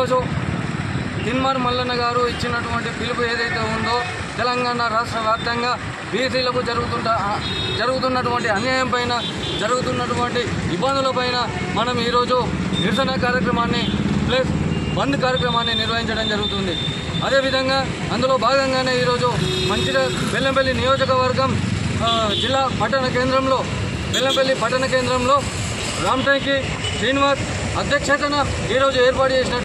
ఈరోజు తిన్మార్ మల్లన్న గారు ఇచ్చినటువంటి పిలుపు ఏదైతే ఉందో తెలంగాణ రాష్ట్ర వ్యాప్తంగా బీసీలకు జరుగుతున్నటువంటి అన్యాయం పైన, జరుగుతున్నటువంటి ఇబ్బందులపైన మనం ఈరోజు నిరసన కార్యక్రమాన్ని ప్లస్ బంద్ కార్యక్రమాన్ని నిర్వహించడం జరుగుతుంది. అదేవిధంగా అందులో భాగంగానే ఈరోజు బెల్లంపల్లి నియోజకవర్గం జిల్లా పట్టణ కేంద్రంలో బెల్లంపల్లి పట్టణ కేంద్రంలో రామటంకి శ్రీనివాస్ అధ్యక్షతన ఈరోజు ఏర్పాటు చేసినట్టు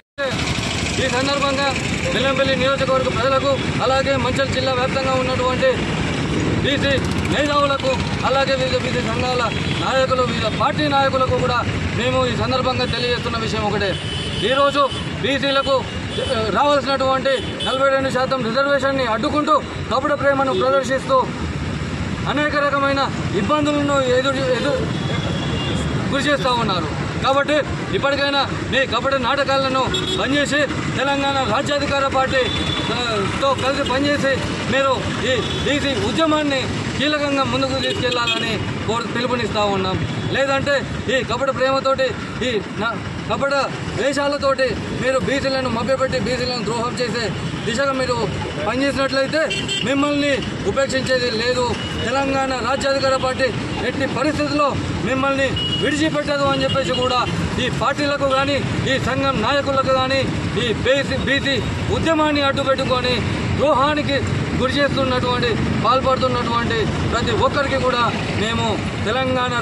ఈ సందర్భంగా బెల్లంపల్లి నియోజకవర్గ ప్రజలకు, అలాగే మంచిర్యాల జిల్లా వ్యాప్తంగా ఉన్నటువంటి బీసీ మేధావులకు, అలాగే వివిధ బీసీ సంఘాల నాయకులు, వివిధ పార్టీ నాయకులకు కూడా మేము ఈ సందర్భంగా తెలియజేస్తున్న విషయం ఒకటే. ఈరోజు బీసీలకు రావాల్సినటువంటి 42% రిజర్వేషన్ని అడ్డుకుంటూ కపట ప్రేమను ప్రదర్శిస్తూ అనేక రకమైన ఇబ్బందులను గురి చేస్తూ ఉన్నారు. కాబట్టి ఇప్పటికైనా మీ కపట నాటకాలను పనిచేసి తెలంగాణ రాజ్యాధికార పార్టీతో కలిసి పనిచేసి మీరు ఈ బీసీ ఉద్యమాన్ని కీలకంగా ముందుకు తీసుకెళ్లాలని పిలుపునిస్తూ ఉన్నాం. లేదంటే ఈ కపట ప్రేమతోటి, ఈ కపట వేషాలతోటి మీరు బీసీలను మభ్యపెట్టి బీసీలను ద్రోహం చేసే దిశగా మీరు పనిచేసినట్లయితే మిమ్మల్ని ఉపేక్షించేది లేదు. తెలంగాణ రాజ్యాధికార పార్టీ ఎట్టి పరిస్థితుల్లో మిమ్మల్ని విడిచిపెట్టదు అని చెప్పేసి కూడా ఈ పార్టీలకు కానీ, ఈ సంఘం నాయకులకు కానీ ఈ బీసీ ఉద్యమాన్ని అడ్డుపెట్టుకొని ద్రోహానికి గురి చేస్తున్నటువంటి, పాల్పడుతున్నటువంటి ప్రతి ఒక్కరికి కూడా మేము తెలంగాణ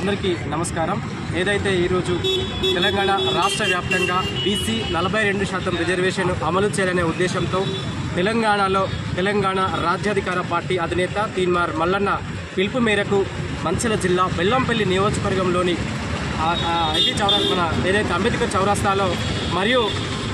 అందరికీ నమస్కారం. ఏదైతే ఈరోజు తెలంగాణ రాష్ట్ర వ్యాప్తంగా బీసీ 42% రిజర్వేషన్ అమలు చేయాలనే ఉద్దేశంతో తెలంగాణ రాజ్యాధికార పార్టీ అధినేత తిన్మార్ మల్లన్న పిలుపు మేరకు మంచిర్యాల జిల్లా బెల్లంపల్లి నియోజకవర్గంలోని మన ఏదైతే అంబేద్కర్ చౌరస్తాలో మరియు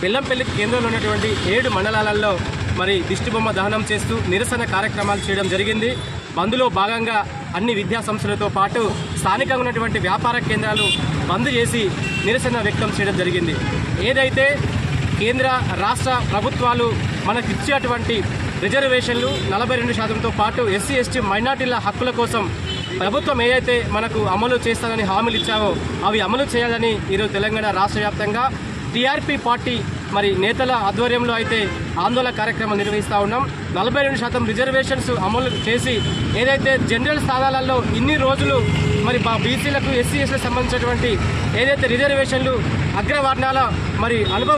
బెల్లంపల్లి కేంద్రంలో ఉన్నటువంటి 7 మండలాలలో మరి దిష్టిబొమ్మ దహనం చేస్తూ నిరసన కార్యక్రమాలు చేయడం జరిగింది. బంద్లో భాగంగా అన్ని విద్యా సంస్థలతో పాటు స్థానికంగా ఉన్నటువంటి వ్యాపార కేంద్రాలు బంద్ చేసి నిరసన వ్యక్తం చేయడం జరిగింది. ఏదైతే కేంద్ర రాష్ట్ర ప్రభుత్వాలు మనకు ఇచ్చేటువంటి రిజర్వేషన్లు 42%తో పాటు ఎస్సీ ఎస్టీ మైనార్టీల హక్కుల కోసం ప్రభుత్వం ఏదైతే మనకు అమలు చేస్తానని హామీలు ఇచ్చావో అవి అమలు చేయాలని ఈరోజు తెలంగాణ రాష్ట్ర వ్యాప్తంగా టీఆర్పీ పార్టీ మరి నేతల ఆధ్వర్యంలో అయితే ఆందోళన కార్యక్రమం నిర్వహిస్తూ ఉన్నాం. 42% రిజర్వేషన్స్ అమలు చేసి ఏదైతే జనరల్ స్థానాలలో ఇన్ని రోజులు మరి బీసీలకు ఎస్సీ ఎస్టీలకు సంబంధించినటువంటి ఏదైతే రిజర్వేషన్లు అగ్రవర్ణాల మరి అనుభవం